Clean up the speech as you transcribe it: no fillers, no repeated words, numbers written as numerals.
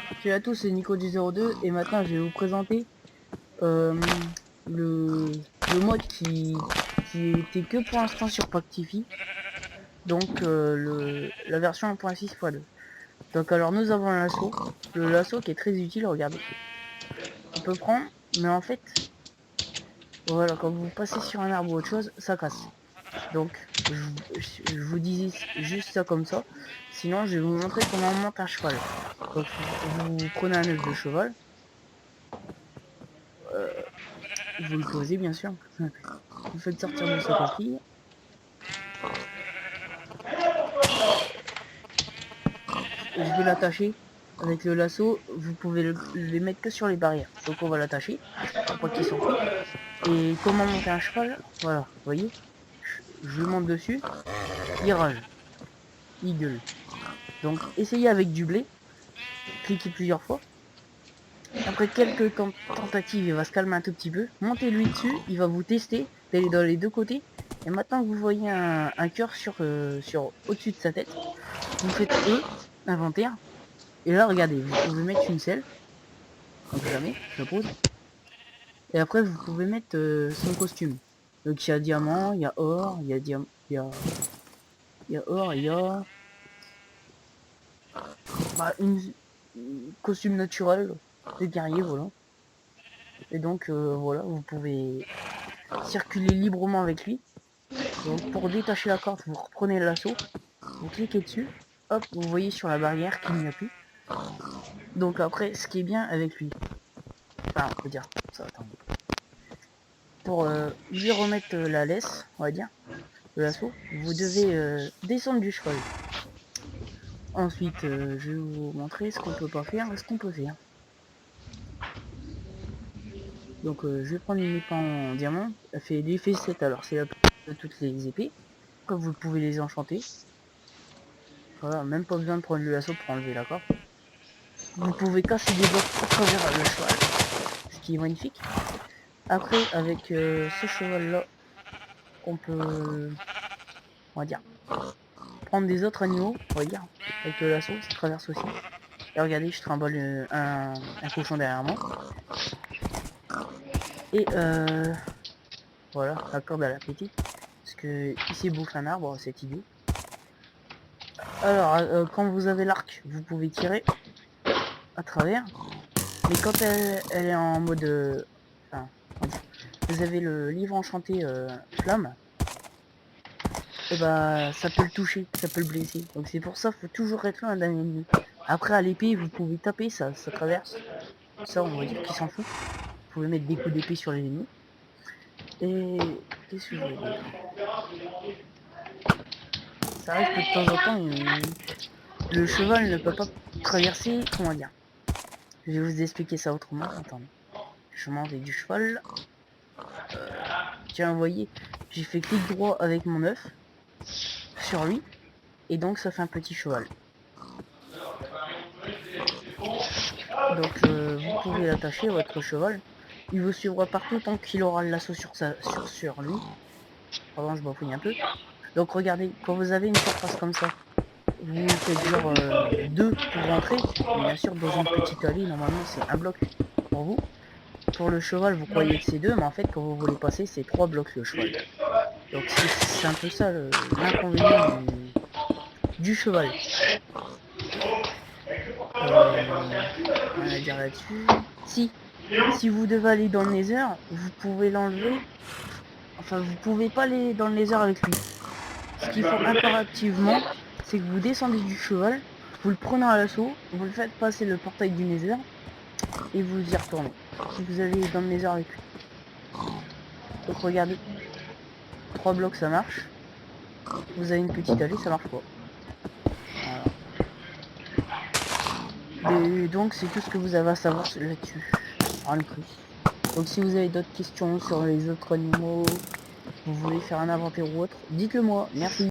Salut à tous, c'est Nico du 02 et maintenant je vais vous présenter euh, le, le mode qui était que pour l'instant sur Pactify, donc la version 1.6.2. Donc alors nous avons le lasso qui est très utile, regardez. On peut prendre, mais en fait, voilà, quand vous passez sur un arbre ou autre chose, ça casse. Donc je vous dis juste ça comme ça, sinon je vais vous montrer comment on monte un cheval. Donc vous prenez un œuf de cheval, vous le posez bien sûr. Vous faites sortir de sa coquille. Je vais l'attacher avec le lasso. Vous pouvez les mettre que sur les barrières. Donc on va l'attacher pour pas qu'il s'enfuit. Et comment monter un cheval? Voilà, vous voyez. Je monte dessus. Il rage. Il gueule. Donc essayez avec du blé. Cliquez plusieurs fois. Après quelques tentatives, il va se calmer un tout petit peu. Montez-lui dessus. Il va vous tester d'aller dans les deux côtés. Et maintenant que vous voyez un cœur sur au-dessus de sa tête, vous faites inventaire. Et là, regardez, vous pouvez mettre une selle, comme jamais, je pose. Et après, vous pouvez mettre son costume. Donc il y a diamant, il y a or, il y a il y a or, il y a une costume naturel de guerrier, voilà. Et donc voilà, vous pouvez circuler librement avec lui. Donc pour détacher la corde, vous reprenez le lasso, vous cliquez dessus, hop, vous voyez sur la barrière qu'il n'y a plus. Donc après, ce qui est bien avec lui, enfin on peut dire ça, attendez. Pour lui remettre la laisse, on va dire, de l'assaut, vous devez descendre du cheval. Ensuite, je vais vous montrer ce qu'on peut pas faire et ce qu'on peut faire. Donc je vais prendre une épée en diamant, elle fait l'effet 7, alors c'est la plus de toutes les épées, comme vous pouvez les enchanter. Voilà, même pas besoin de prendre le lasso pour enlever la corde. Vous pouvez casser des blocs à travers le cheval, ce qui est magnifique. Après, avec ce cheval là, on peut, on va dire, prendre des autres animaux, on va dire, avec le lasso, ça traverse aussi. Et regardez, je trimballe un cochon derrière moi. Et voilà, la corde à la petite. Parce que il s'est bouffé un arbre, c'est idiot. Alors, quand vous avez l'arc, vous pouvez tirer à travers. Mais quand elle est en mode... enfin, vous avez le livre enchanté flamme. Et bah, ça peut le toucher, ça peut le blesser. Donc c'est pour ça, faut toujours être loin d'un ennemi. Après, à l'épée, vous pouvez taper, ça traverse. Ça, on va dire qu'il s'en fout. Vous pouvez mettre des coups d'épée sur les ennemis. Et qu'est-ce que je veux dire? Ça arrive que de temps en temps, le cheval ne peut pas traverser, comment dire. Je vais vous expliquer ça autrement. Attendez. Je monte avec du cheval. Tiens, vous voyez, j'ai fait clic droit avec mon œuf sur lui. Et donc ça fait un petit cheval. Donc vous pouvez l'attacher à votre cheval. Il vous suivra partout tant qu'il aura le lasso sur lui. Pardon, je bafouille un peu. Donc regardez, quand vous avez une surface comme ça, vous faites genre 2 pour rentrer. Bien sûr, dans une petite allée, normalement c'est un bloc pour vous. Pour le cheval, vous croyez que c'est 2, mais en fait, quand vous voulez passer, c'est 3 blocs le cheval. Donc c'est un peu ça l'inconvénient du cheval. Rien à dire là-dessus. Si vous devez aller dans le nether, vous pouvez l'enlever. Enfin, vous pouvez pas aller dans le nether avec lui. Ce qu'il faut impérativement, c'est que vous descendez du cheval, vous le prenez à l'assaut, vous le faites passer le portail du nether, et vous y retournez. Si vous allez dans le nether avec lui. Donc regardez, 3 blocs ça marche. Vous avez une petite allée, ça marche pas. Voilà. Et donc c'est tout ce que vous avez à savoir là-dessus. Rien de plus. Donc si vous avez d'autres questions sur les autres animaux, vous voulez faire un inventaire ou autre, dites-le moi. Merci.